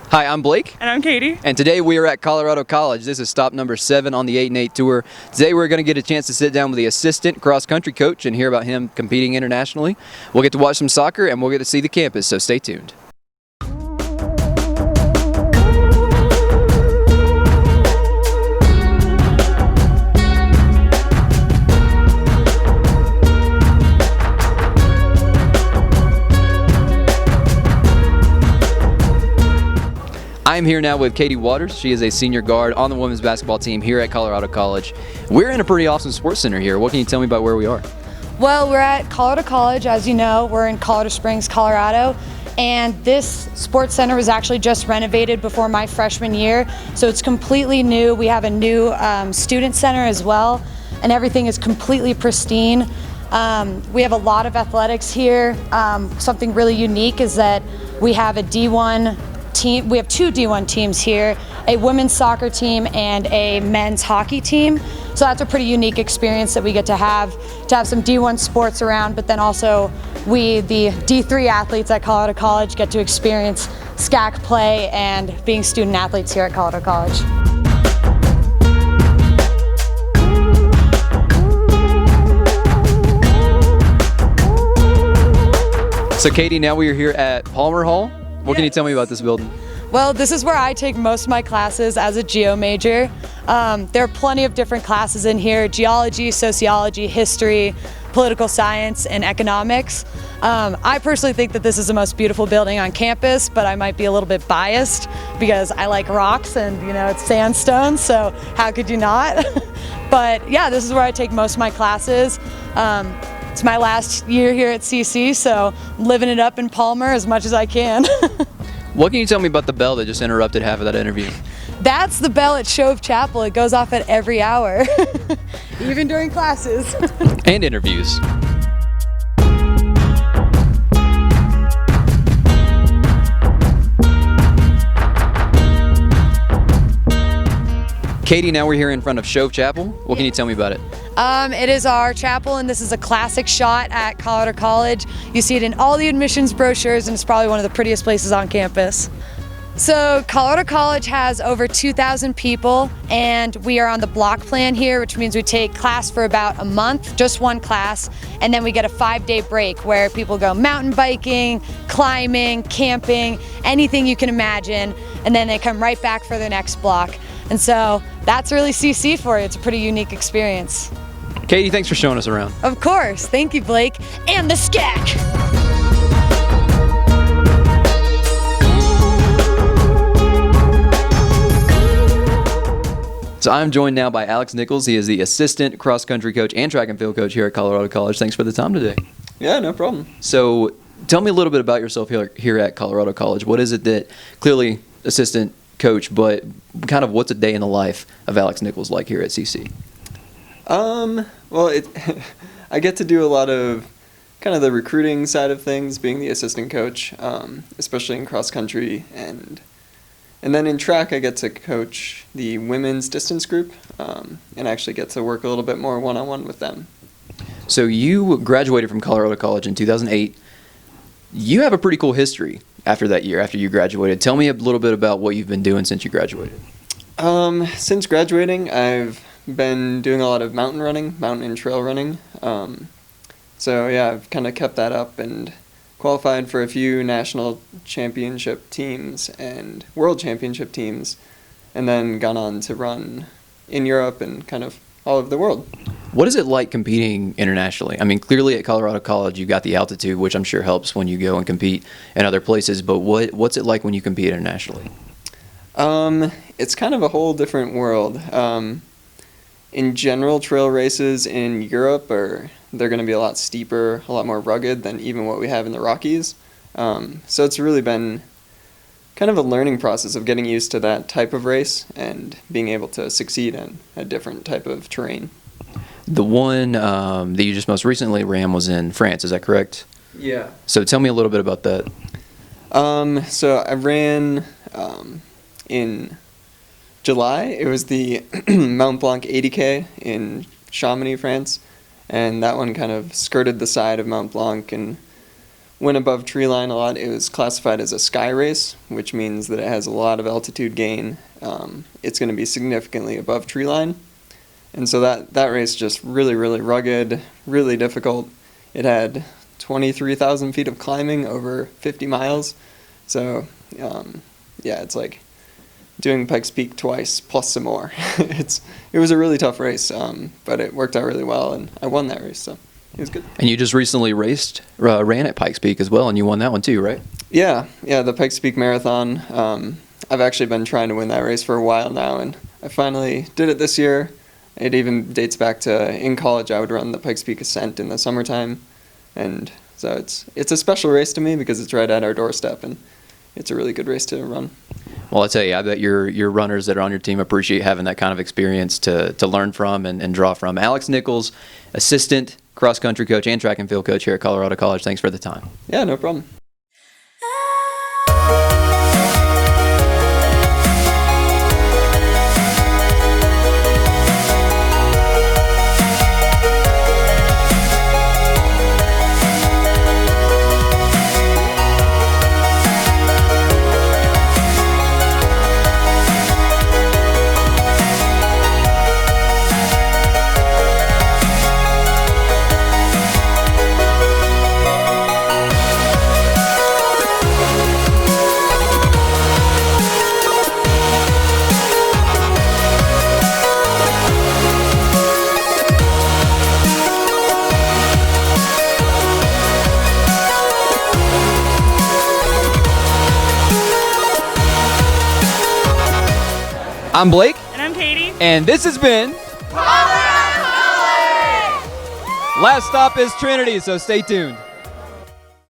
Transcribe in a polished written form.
Hi, I'm Blake. And I'm Katie. And today we are at Colorado College. This is stop number 7 on the 8 and 8 tour. Today we're going to get a chance to sit down with the assistant cross-country coach and hear about him competing internationally. We'll get to watch some soccer and we'll get to see the campus, so stay tuned. I'm here now with Katie Waters. She is a senior guard on the women's basketball team here at Colorado College. We're in a pretty awesome sports center here. What can you tell me about where we are? Well, we're at Colorado College. As you know, we're in Colorado Springs, Colorado. And this sports center was actually just renovated before my freshman year. So it's completely new. We have a new student center as well. And everything is completely pristine. We have a lot of athletics here. Something really unique is that we have a D1 team. We have 2 D1 teams here, a women's soccer team and a men's hockey team. So that's a pretty unique experience that we get to have some D1 sports around, but then also we, the D3 athletes at Colorado College, get to experience SCAC play and being student athletes here at Colorado College. So Katie, now we are here at Palmer Hall. What can you tell me about this building? Well, this is where I take most of my classes as a geo major. There are plenty of different classes in here: geology, sociology, history, political science, and economics. I personally think that this is the most beautiful building on campus, but I might be a little bit biased because I like rocks and, you know, it's sandstone, so how could you not? But yeah, this is where I take most of my classes. It's my last year here at CC, so I'm living it up in Palmer as much as I can. What can you tell me about the bell that just interrupted half of that interview? That's the bell at Shove Chapel. It goes off at every hour, even during classes. And interviews. Katie, now we're here in front of Shove Chapel. What can you tell me about it? It is our chapel, and this is a classic shot at Colorado College. You see it in all the admissions brochures, and it's probably one of the prettiest places on campus. So Colorado College has over 2,000 people, and we are on the block plan here, which means we take class for about a month, just one class, and then we get a 5-day break where people go mountain biking, climbing, camping, anything you can imagine, and then they come right back for their next block. And so that's really CC for you. It's a pretty unique experience. Katie, thanks for showing us around. Of course. Thank you, Blake. And the SCAC. So I'm joined now by Alex Nichols. He is the assistant cross-country coach and track and field coach here at Colorado College. Thanks for the time today. Yeah, no problem. So tell me a little bit about yourself here at Colorado College. What is it that, clearly assistant coach, but kind of what's a day in the life of Alex Nichols like here at CC? Well, I get to do a lot of kind of the recruiting side of things, being the assistant coach, especially in cross country, and then in track I get to coach the women's distance group, and actually get to work a little bit more one-on-one with them. So you graduated from Colorado College in 2008. You have a pretty cool history after that year, after you graduated. Tell me a little bit about what you've been doing since you graduated. Since graduating, I've been doing a lot of mountain and trail running. So yeah, I've kind of kept that up and qualified for a few national championship teams and world championship teams, and then gone on to run in Europe and kind of all over the world. What is it like competing internationally? I mean, clearly at Colorado College, you've got the altitude, which I'm sure helps when you go and compete in other places, but what's it like when you compete internationally? It's kind of a whole different world. In general, trail races in Europe they're going to be a lot steeper, a lot more rugged than even what we have in the Rockies. So it's really been kind of a learning process of getting used to that type of race and being able to succeed in a different type of terrain. The one that you just most recently ran was in France, is that correct? Yeah. So tell me a little bit about that. So I ran in July. It was the Mont Blanc 80K in Chamonix, France, and that one kind of skirted the side of Mont Blanc and went above tree line a lot. It was classified as a sky race, which means that it has a lot of altitude gain. It's going to be significantly above tree line. And so that race just really, really rugged, really difficult. It had 23,000 feet of climbing over 50 miles. So, yeah, it's like doing Pikes Peak twice plus some more. It was a really tough race, but it worked out really well, and I won that race, so it was good. And you just recently ran at Pikes Peak as well, and you won that one too, right? Yeah, the Pikes Peak Marathon. I've actually been trying to win that race for a while now, and I finally did it this year. It even dates back to in college. I would run the Pikes Peak Ascent in the summertime, and so it's a special race to me because it's right at our doorstep, and it's a really good race to run. Well, I tell you, I bet your runners that are on your team appreciate having that kind of experience to learn from and draw from. Alex Nichols, assistant cross-country coach and track and field coach here at Colorado College. Thanks for the time. Yeah, no problem. I'm Blake. And I'm Katie. And this has been Colorado College! Last Stop is Trinity, so stay tuned.